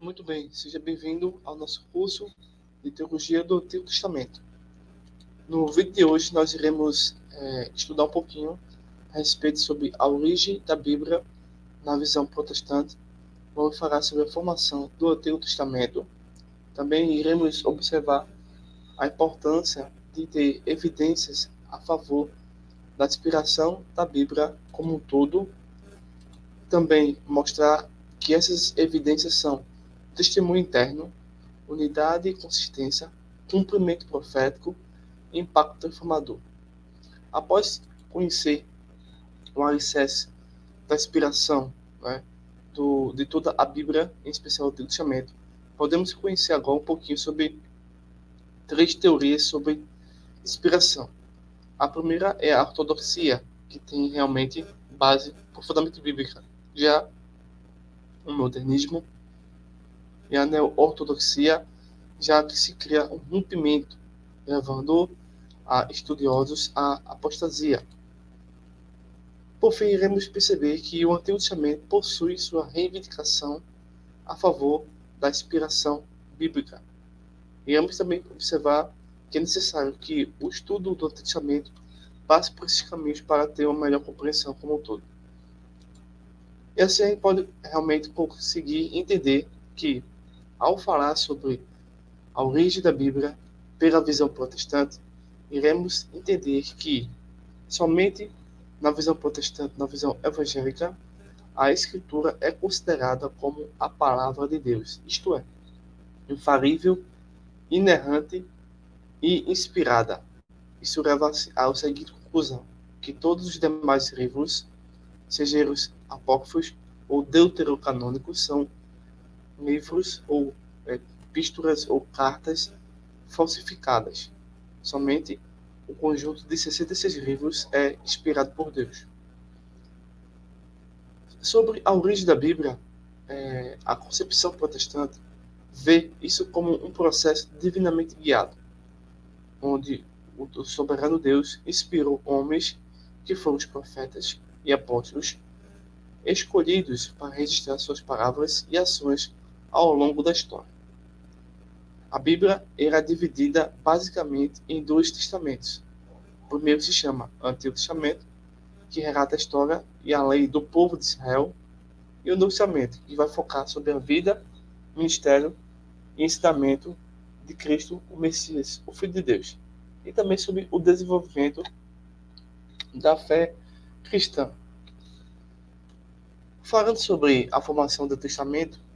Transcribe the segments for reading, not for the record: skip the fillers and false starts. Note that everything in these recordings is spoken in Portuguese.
Muito bem, seja bem-vindo ao nosso curso de Teologia do Antigo Testamento. No vídeo de hoje nós iremos estudar um pouquinho a respeito sobre a origem da Bíblia na visão protestante. Vamos falar sobre a formação do Antigo Testamento. Também iremos observar a importância de ter evidências a favor da inspiração da Bíblia como um todo. Também mostrar que essas evidências são testemunho interno, unidade e consistência, cumprimento profético e impacto transformador. Após conhecer o alicerce da inspiração, de toda a Bíblia, em especial o Antigo Testamento, podemos conhecer agora um pouquinho sobre três teorias sobre inspiração. A primeira é a ortodoxia, que tem realmente base profundamente bíblica. Já o modernismo e a neo-ortodoxia, já que se cria um rompimento, levando a estudiosos à apostasia. Por fim, iremos perceber que o Antigo Testamento possui sua reivindicação a favor da inspiração bíblica. Iremos também observar que é necessário que o estudo do Antigo Testamento passe por esses caminhos para ter uma melhor compreensão como um todo. E assim a gente pode realmente conseguir entender que, ao falar sobre a origem da Bíblia pela visão protestante, iremos entender que somente na visão protestante, na visão evangélica, a Escritura é considerada como a palavra de Deus, isto é, infalível, inerrante e inspirada. Isso leva à seguinte conclusão, que todos os demais livros, sejam os apócrifos ou deuterocanônicos, são livros ou epístolas ou cartas falsificadas. Somente o conjunto de 66 livros é inspirado por Deus. Sobre a origem da Bíblia, a concepção protestante vê isso como um processo divinamente guiado, onde o soberano Deus inspirou homens que foram os profetas e apóstolos, escolhidos para registrar suas palavras e ações ao longo da história. A Bíblia era dividida basicamente em dois testamentos. O primeiro se chama Antigo Testamento, que relata a história e a lei do povo de Israel, e o Novo Testamento, que vai focar sobre a vida, ministério e ensinamento de Cristo, o Messias, o Filho de Deus, e também sobre o desenvolvimento da fé cristã. Falando sobre a formação do Testamento,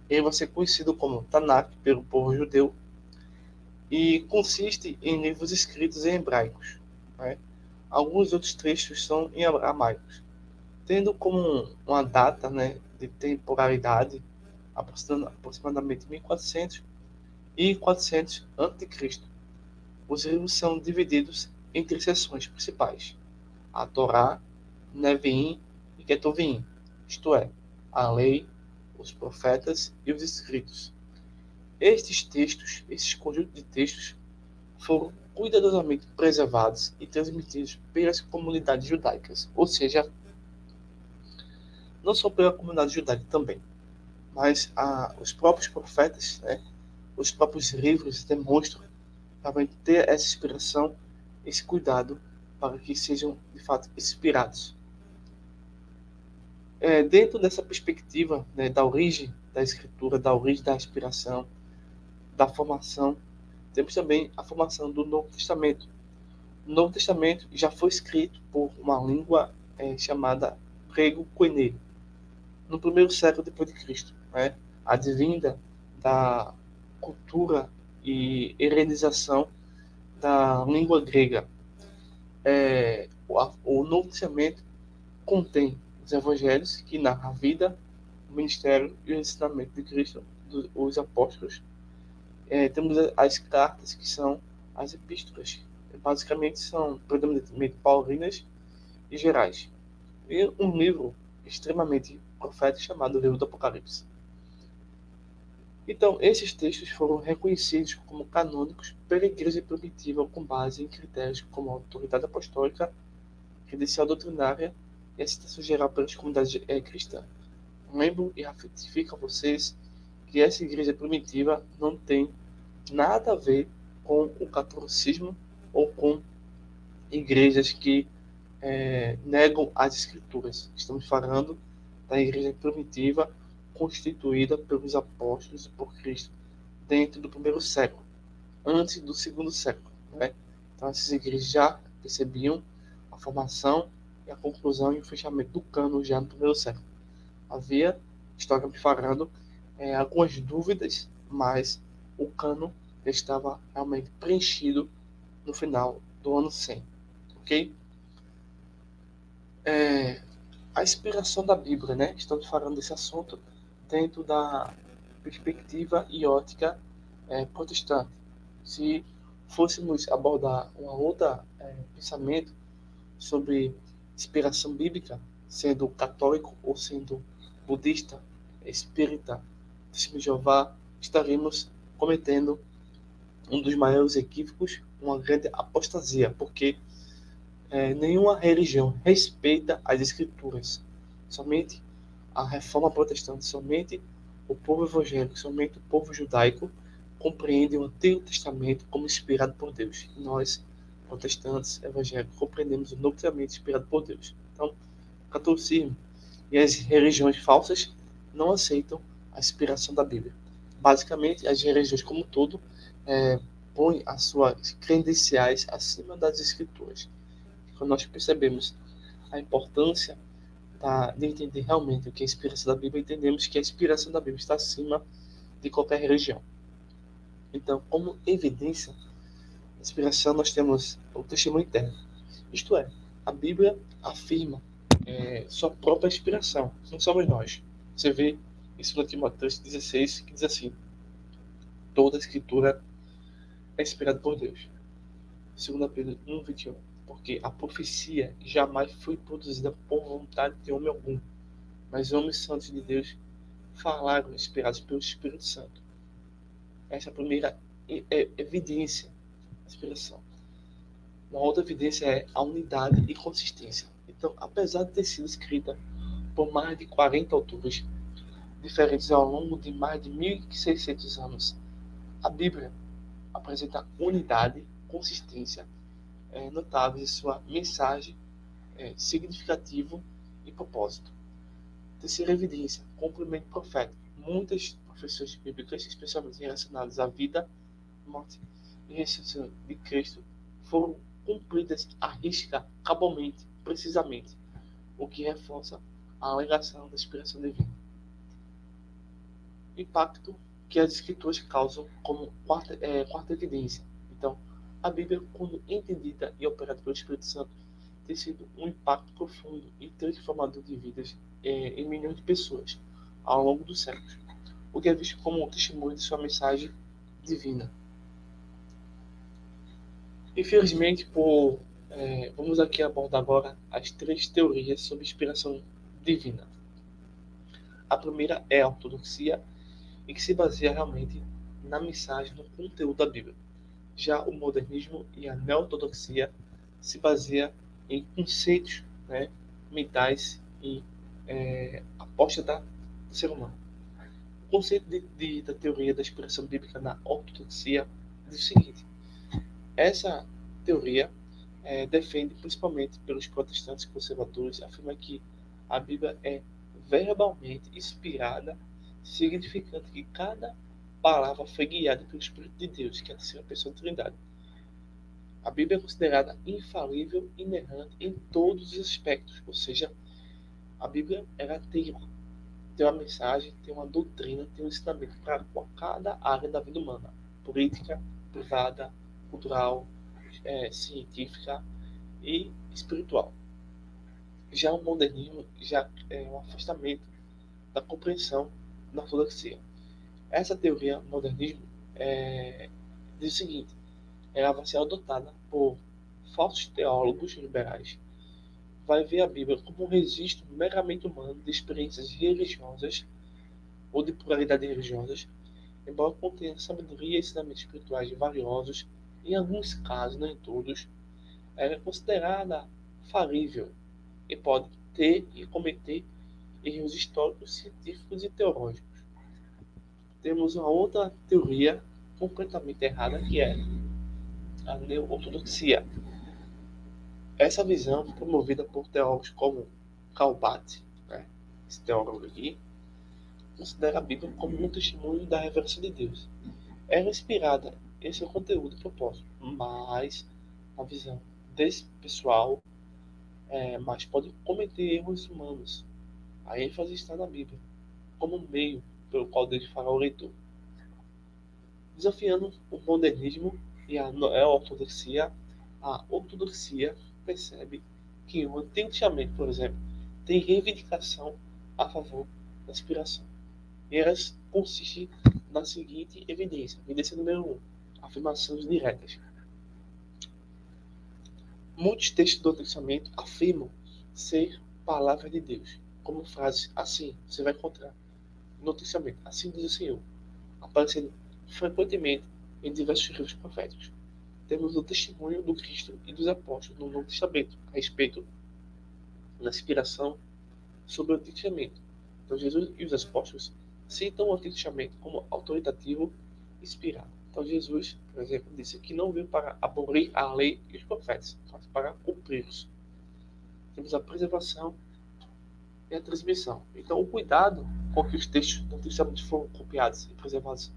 ele vai ser conhecido como Tanakh pelo povo judeu e consiste em livros escritos em hebraicos. Alguns outros trechos são em aramaico, tendo como uma data de temporalidade aproximadamente 1400 e 400 a.C. Os livros são divididos em três seções principais: a Torá, Neviim e Ketuvim, isto é, a lei, os profetas e os escritos. Esses conjuntos de textos, foram cuidadosamente preservados e transmitidos pelas comunidades judaicas, ou seja, não só pela comunidade judaica também, mas os próprios profetas, os próprios livros demonstram realmente ter essa inspiração, esse cuidado para que sejam de fato inspirados. Dentro dessa perspectiva da origem da escritura, da origem da inspiração, da formação, temos também a formação do Novo Testamento. O Novo Testamento já foi escrito por uma língua chamada grego-koiné, no primeiro século depois de Cristo, advinda da cultura e helenização da língua grega. O Novo Testamento contém os evangelhos que narram a vida, o ministério e o ensinamento de Cristo, dos apóstolos. Temos as cartas, que são as epístolas. Basicamente são predominantemente paulinas e gerais. E um livro extremamente profético chamado Livro do Apocalipse. Então, esses textos foram reconhecidos como canônicos pela Igreja primitiva com base em critérios como a autoridade apostólica, credencial doutrinária e a citação geral pelas comunidades cristãs. Lembro e ratifico a vocês que essa igreja primitiva não tem nada a ver com o catolicismo ou com igrejas que negam as escrituras. Estamos falando da igreja primitiva constituída pelos apóstolos e por Cristo dentro do primeiro século, antes do segundo século, né? Então essas igrejas já percebiam a formação e a conclusão e o fechamento do cano já no primeiro século. Havia, historicamente falando, algumas dúvidas, mas o cano estava realmente preenchido no final do ano 100, ok? A inspiração da Bíblia, né? Estamos falando desse assunto dentro da perspectiva e ótica protestante. Se fôssemos abordar uma outra pensamento sobre inspiração bíblica, sendo católico ou sendo budista, espírita, testemunho de Jeová, estaremos cometendo um dos maiores equívocos, uma grande apostasia, porque nenhuma religião respeita as escrituras. Somente a reforma protestante, somente o povo evangélico, somente o povo judaico compreende o Antigo Testamento como inspirado por Deus. E nós, protestantes evangélicos, compreendemos o Novo Testamento inspirado por Deus. Então, o catolicismo e as religiões falsas não aceitam a inspiração da Bíblia. Basicamente, as religiões como um todo põem as suas credenciais acima das escrituras. Quando nós percebemos a importância de entender realmente o que é a inspiração da Bíblia, entendemos que a inspiração da Bíblia está acima de qualquer religião. Então, como evidência da inspiração, nós temos o testemunho interno. Isto é, a Bíblia afirma sua própria inspiração. Não somos nós. Você vê isso no Timóteo 16, que diz assim: toda a escritura é inspirada por Deus. 2 Pedro 1, 21. Porque a profecia jamais foi produzida por vontade de homem algum, mas homens santos de Deus falaram inspirados pelo Espírito Santo. Essa é a primeira evidência da inspiração. Uma outra evidência é a unidade e consistência. Então, apesar de ter sido escrita por mais de 40 autores diferentes ao longo de mais de 1.600 anos, a Bíblia apresenta unidade, consistência notáveis em sua mensagem, significativo e propósito. Terceira evidência, cumprimento profético. Muitas profissões bíblicas, especialmente relacionadas à vida, morte e ressurreição de Cristo, foram cumpridas à risca, cabalmente, precisamente, o que reforça a alegação da inspiração divina. Impacto que as escrituras causam como quarta evidência. Então, a Bíblia, quando entendida e operada pelo Espírito Santo, tem sido um impacto profundo e transformador de vidas em milhões de pessoas ao longo dos séculos, o que é visto como um testemunho de sua mensagem divina. Infelizmente, vamos aqui abordar agora as 3 teorias sobre inspiração divina. A primeira é a ortodoxia, e que se baseia realmente na mensagem, no conteúdo da Bíblia. Já o modernismo e a neo-ortodoxia se baseia em conceitos mentais e aposta do ser humano. O conceito da teoria da inspiração bíblica na ortodoxia diz o seguinte: essa teoria defende, principalmente pelos protestantes conservadores, afirma que a Bíblia é verbalmente inspirada, significando que cada palavra foi guiada pelo Espírito de Deus, que é a terceira pessoa da Trindade. A Bíblia é considerada infalível e inerrante em todos os aspectos, ou seja, a Bíblia tem uma mensagem, tem uma doutrina, tem um ensinamento para cada área da vida humana: política, privada, cultural, científica e espiritual. Já o modernismo já é um afastamento da compreensão da ortodoxia. Essa teoria modernismo diz o seguinte: ela vai ser adotada por falsos teólogos liberais, vai ver a Bíblia como um registro meramente humano de experiências religiosas ou de pluralidade religiosas, embora contenha sabedoria e ensinamentos espirituais valiosos. Em alguns casos, não em todos, ela é considerada falível e pode ter e cometer erros históricos, científicos e teológicos. temos uma outra teoria completamente errada, que é a neo-ortodoxia. Essa visão foi promovida por teólogos como Karl Barth, né? Esse teólogo aqui, considera a Bíblia como um testemunho da revelação de Deus. Ela é inspirada em seu conteúdo e propósito, mas a visão desse pessoal mas pode cometer erros humanos. A ênfase está na Bíblia, como meio pelo qual Deus fala ao leitor. Desafiando o modernismo e a ortodoxia percebe que o Antigo Testamento, por exemplo, tem reivindicação a favor da inspiração. E elas consistem na seguinte evidência. Evidência número 1. Afirmações diretas. Muitos textos do Antigo Testamento afirmam ser palavra de Deus, como frases assim, você vai encontrar no Antigo Testamento, assim diz o Senhor, aparecendo frequentemente em diversos livros proféticos. Temos o testemunho do Cristo e dos apóstolos no Novo Testamento a respeito da inspiração sobre o Antigo Testamento. Então, Jesus e os apóstolos citam o Antigo Testamento como autoritativo inspirado. Então, Jesus, por exemplo, disse que não veio para abolir a lei e os profetas, mas para cumpri-los. Temos a preservação e a transmissão. Então, o cuidado com que os textos do Antigo Testamento foram copiados e preservados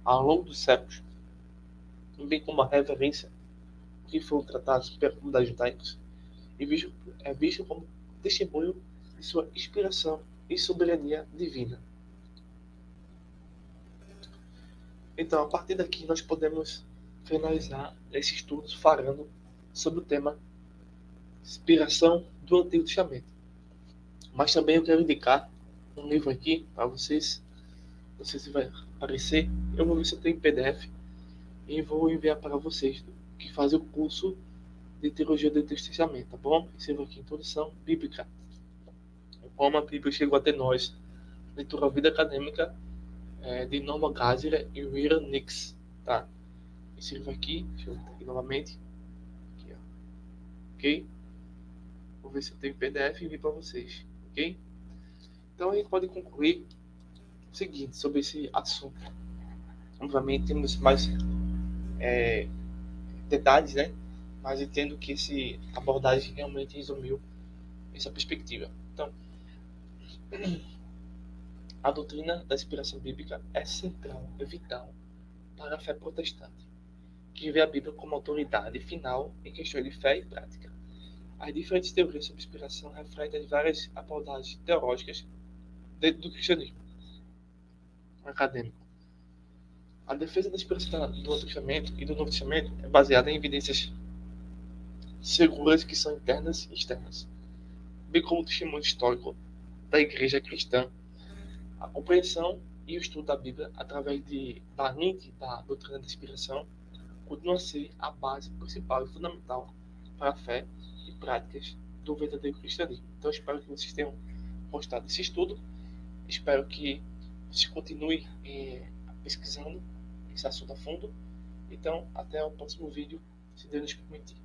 ao longo dos séculos, bem como a reverência que foram tratados pela comunidade judaica, é visto como testemunho de sua inspiração e soberania divina. Então, a partir daqui, nós podemos finalizar esse estudo falando sobre o tema inspiração do Antigo Testamento. Mas também eu quero indicar um livro aqui para vocês. Não sei se vai aparecer. Eu vou ver se eu tenho em PDF e vou enviar para vocês que fazem o curso de Teologia do Antigo Testamento, tá bom? Esse livro aqui, Introdução Bíblica. Como a Bíblia chegou até nós. Leitura Vida Acadêmica de Norma Geisler e William Nix, tá? Esse livro aqui, deixa eu botar aqui novamente. Aqui, ó. Ok? Vou ver se eu tenho PDF e envio para vocês, ok? Então a gente pode concluir o seguinte sobre esse assunto. Obviamente temos mais detalhes, né? Mas entendo que essa abordagem realmente resumiu essa perspectiva. Então, a doutrina da inspiração bíblica é central, é vital para a fé protestante, que vê a Bíblia como autoridade final em questões de fé e prática. As diferentes teorias sobre inspiração refletem as várias abordagens teológicas dentro do cristianismo acadêmico. A defesa da inspiração do Antigo Testamento e do Novo Testamento é baseada em evidências seguras que são internas e externas, bem como o testemunho histórico da igreja cristã. A compreensão e o estudo da Bíblia através da lente da doutrina da inspiração continua a ser a base principal e fundamental para a fé e práticas do verdadeiro cristianismo. Então, espero que vocês tenham gostado desse estudo. Espero que vocês continuem pesquisando esse assunto a fundo. Então, até o próximo vídeo, se Deus nos permitir.